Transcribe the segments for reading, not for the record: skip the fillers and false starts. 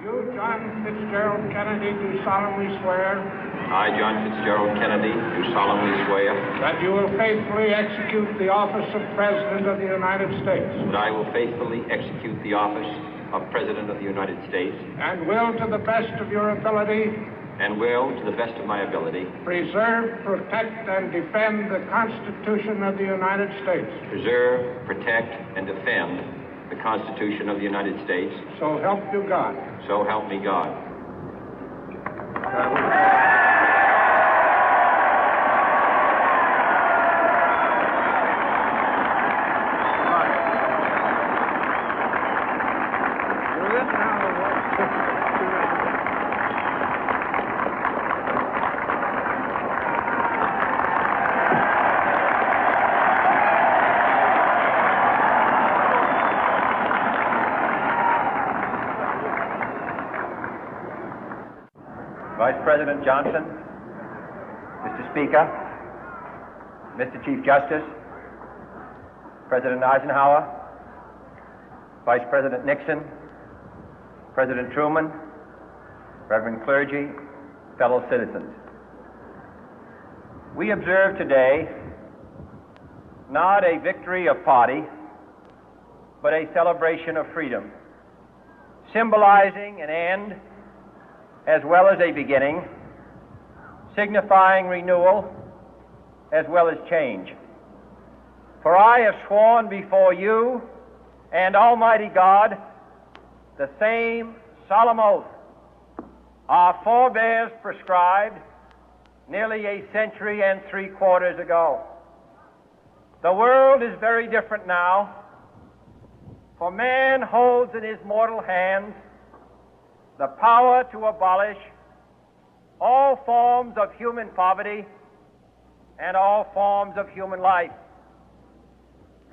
You, John Fitzgerald Kennedy, do solemnly swear. I, John Fitzgerald Kennedy, do solemnly swear. That you will faithfully execute the office of President of the United States. That I will faithfully execute the office of President of the United States. And will, to the best of your ability. And will, to the best of my ability. Preserve, protect, and defend the Constitution of the United States. Preserve, protect, and defend the Constitution of the United States. So help you God. So help me God. Vice President Johnson, Mr. Speaker, Mr. Chief Justice, President Eisenhower, Vice President Nixon, President Truman, Reverend clergy, fellow citizens. We observe today not a victory of party, but a celebration of freedom, symbolizing an end as well as a beginning, signifying renewal as well as change. For I have sworn before you and Almighty God the same solemn oath our forebears prescribed nearly a century and 3/4 ago. The world is very different now, for man holds in his mortal hands the power to abolish all forms of human poverty and all forms of human life.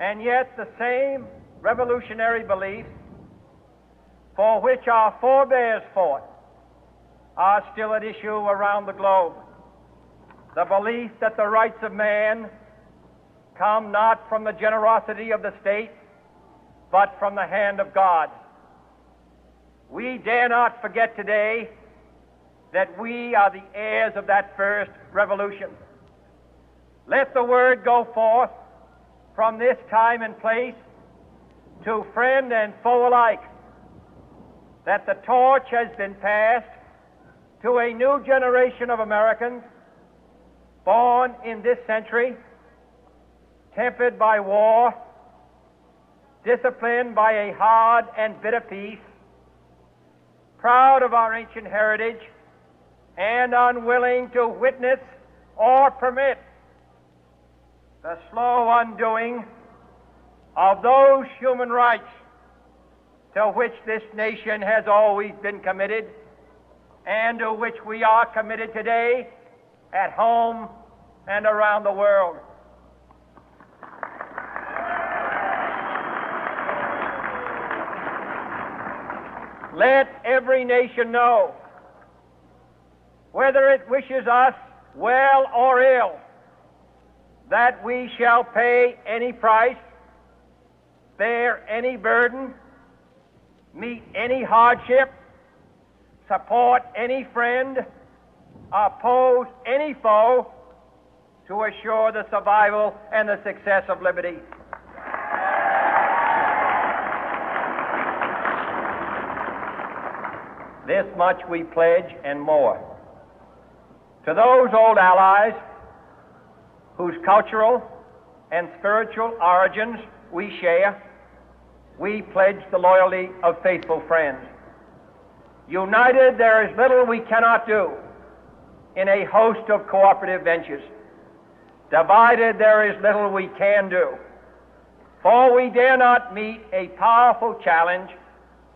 And yet the same revolutionary beliefs for which our forebears fought are still at issue around the globe. The belief that the rights of man come not from the generosity of the state, but from the hand of God. We dare not forget today that we are the heirs of that first revolution. Let the word go forth from this time and place to friend and foe alike that the torch has been passed to a new generation of Americans born in this century, tempered by war, disciplined by a hard and bitter peace, proud of our ancient heritage, and unwilling to witness or permit the slow undoing of those human rights to which this nation has always been committed and to which we are committed today at home and around the world. Let every nation know, whether it wishes us well or ill, that we shall pay any price, bear any burden, meet any hardship, support any friend, oppose any foe to assure the survival and the success of liberty. This much we pledge and more. To those old allies whose cultural and spiritual origins we share, we pledge the loyalty of faithful friends. United, there is little we cannot do in a host of cooperative ventures. Divided, there is little we can do, for we dare not meet a powerful challenge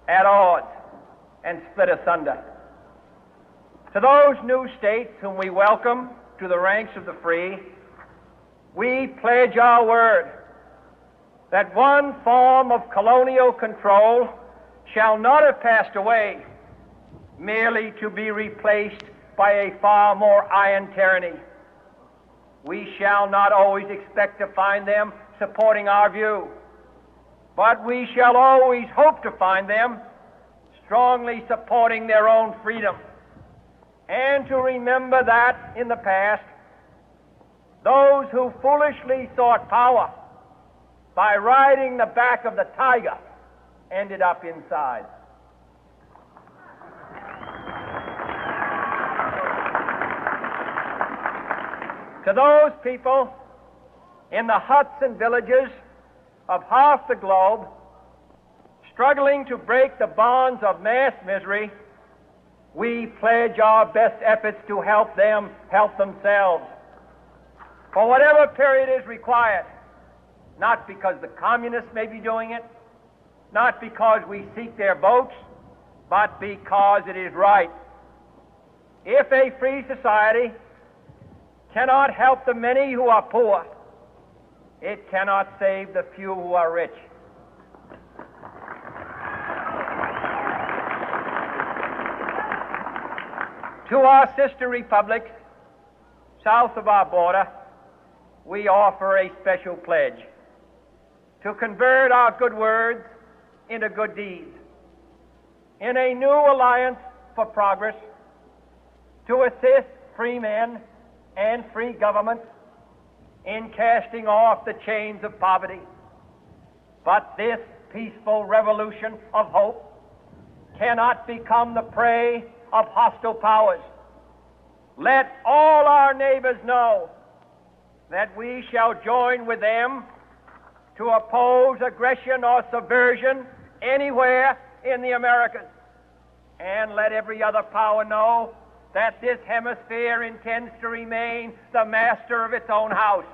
at odds and split asunder. To those new states whom we welcome to the ranks of the free, we pledge our word that one form of colonial control shall not have passed away merely to be replaced by a far more iron tyranny. We shall not always expect to find them supporting our view, but we shall always hope to find them strongly supporting their own freedom, and to remember that in the past, those who foolishly sought power by riding the back of the tiger ended up inside. To those people in the huts and villages of half the globe struggling to break the bonds of mass misery, we pledge our best efforts to help them help themselves for whatever period is required, not because the communists may be doing it, not because we seek their votes, but because it is right. If a free society cannot help the many who are poor, it cannot save the few who are rich. To our sister republics south of our border, we offer a special pledge to convert our good words into good deeds, in a new alliance for progress, to assist free men and free governments in casting off the chains of poverty. But this peaceful revolution of hope cannot become the prey of hostile powers. Let all our neighbors know that we shall join with them to oppose aggression or subversion anywhere in the Americas. And let every other power know that this hemisphere intends to remain the master of its own house.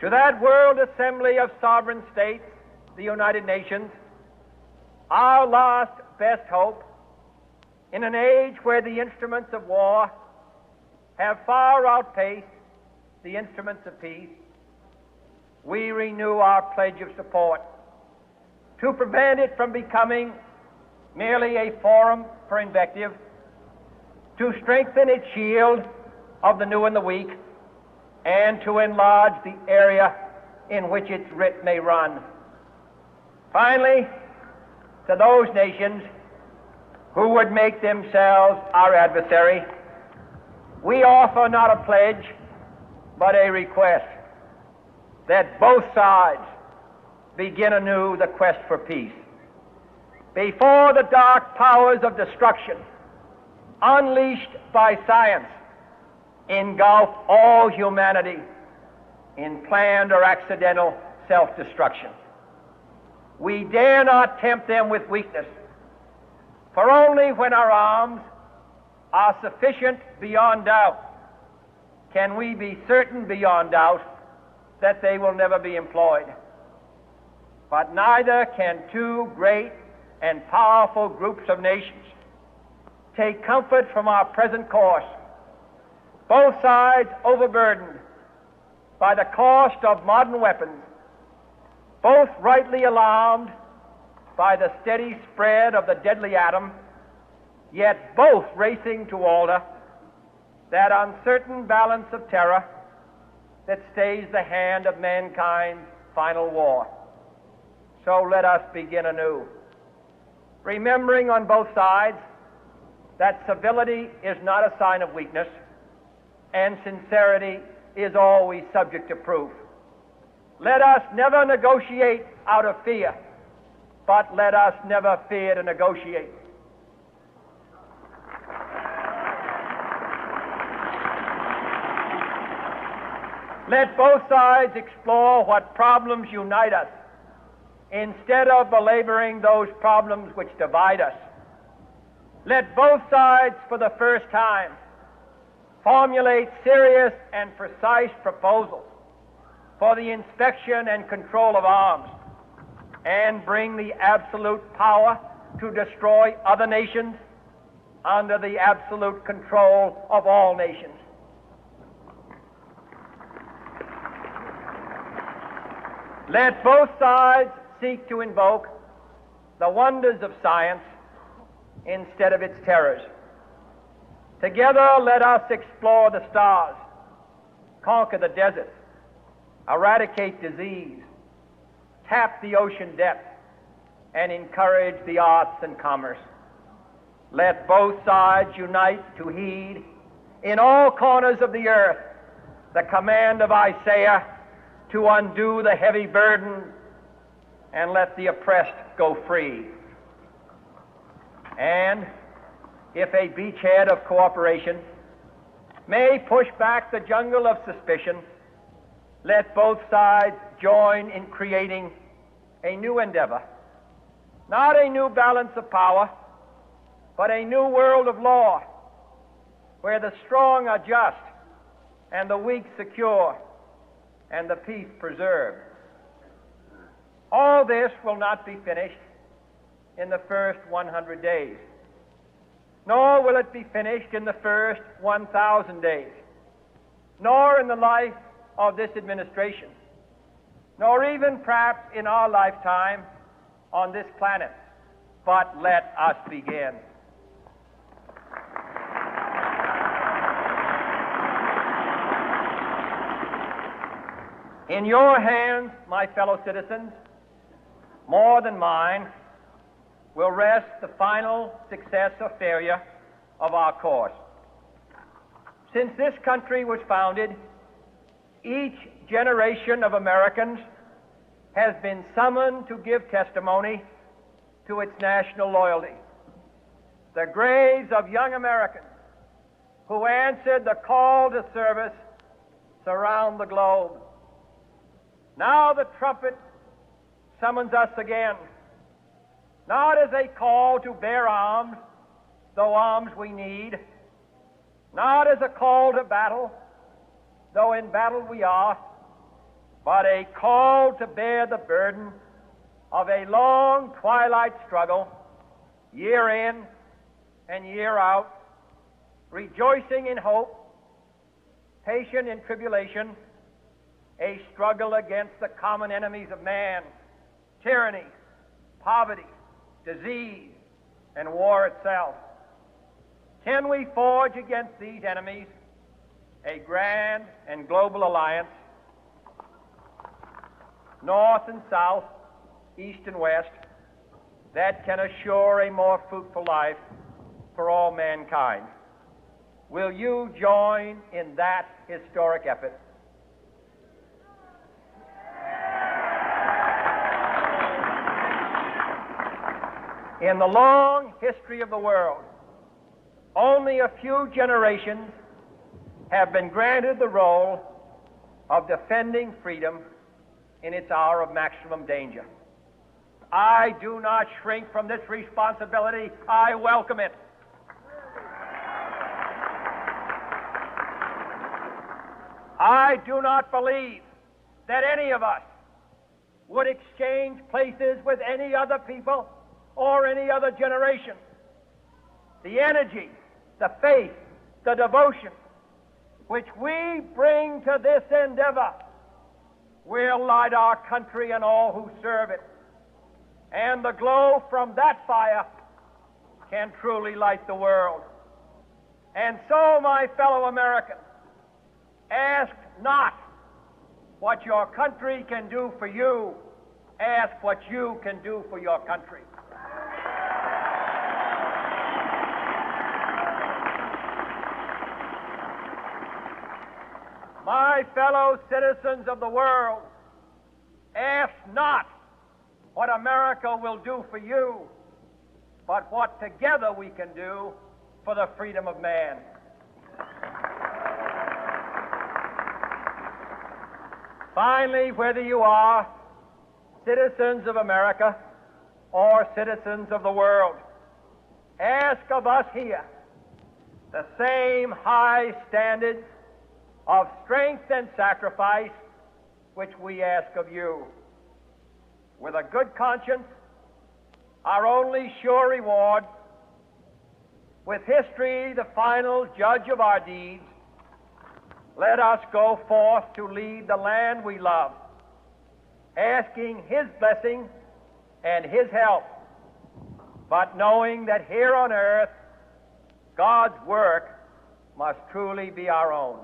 To that World Assembly of Sovereign States, the United Nations, our last best hope, in an age where the instruments of war have far outpaced the instruments of peace, we renew our pledge of support to prevent it from becoming merely a forum for invective, to strengthen its shield of the new and the weak, and to enlarge the area in which its writ may run. Finally, to those nations who would make themselves our adversary, we offer not a pledge, but a request that both sides begin anew the quest for peace. Before the dark powers of destruction, unleashed by science, engulf all humanity in planned or accidental self-destruction, we dare not tempt them with weakness, for only when our arms are sufficient beyond doubt can we be certain beyond doubt that they will never be employed. But neither can two great and powerful groups of nations take comfort from our present course, both sides overburdened by the cost of modern weapons, both rightly alarmed by the steady spread of the deadly atom, yet both racing to alter that uncertain balance of terror that stays the hand of mankind's final war. So let us begin anew, remembering on both sides that civility is not a sign of weakness, and sincerity is always subject to proof. Let us never negotiate out of fear, but let us never fear to negotiate. Let both sides explore what problems unite us, instead of belaboring those problems which divide us. Let both sides, for the first time, formulate serious and precise proposals for the inspection and control of arms, and bring the absolute power to destroy other nations under the absolute control of all nations. Let both sides seek to invoke the wonders of science instead of its terrors. Together, let us explore the stars, conquer the deserts, eradicate disease, tap the ocean depths, and encourage the arts and commerce. Let both sides unite to heed in all corners of the earth the command of Isaiah to undo the heavy burden and let the oppressed go free. And if a beachhead of cooperation may push back the jungle of suspicion, let both sides join in creating a new endeavor, not a new balance of power, but a new world of law, where the strong are just and the weak secure and the peace preserved. All this will not be finished in the first 100 days, nor will it be finished in the first 1,000 days, nor in the life of this administration, nor even perhaps in our lifetime on this planet. But let us begin. In your hands, my fellow citizens, more than mine, will rest the final success or failure of our course. Since this country was founded, each generation of Americans has been summoned to give testimony to its national loyalty. The graves of young Americans who answered the call to service surround the globe. Now the trumpet summons us again, not as a call to bear arms, though arms we need, not as a call to battle, though in battle we are, but a call to bear the burden of a long twilight struggle, year in and year out, rejoicing in hope, patient in tribulation, a struggle against the common enemies of man, tyranny, poverty, disease, and war itself. Can we forge against these enemies a grand and global alliance, north and south, east and west, that can assure a more fruitful life for all mankind? Will you join in that historic effort? In the long history of the world, only a few generations have been granted the role of defending freedom in its hour of maximum danger. I do not shrink from this responsibility. I welcome it. I do not believe that any of us would exchange places with any other people or any other generation. The energy, the faith, the devotion which we bring to this endeavor will light our country and all who serve it. And the glow from that fire can truly light the world. And so, my fellow Americans, ask not what your country can do for you. Ask what you can do for your country. My fellow citizens of the world, ask not what America will do for you, but what together we can do for the freedom of man. Finally, whether you are citizens of America or citizens of the world, ask of us here the same high standards of strength and sacrifice which we ask of you. With a good conscience, our only sure reward, with history the final judge of our deeds, let us go forth to lead the land we love, asking His blessing and His help, but knowing that here on earth, God's work must truly be our own.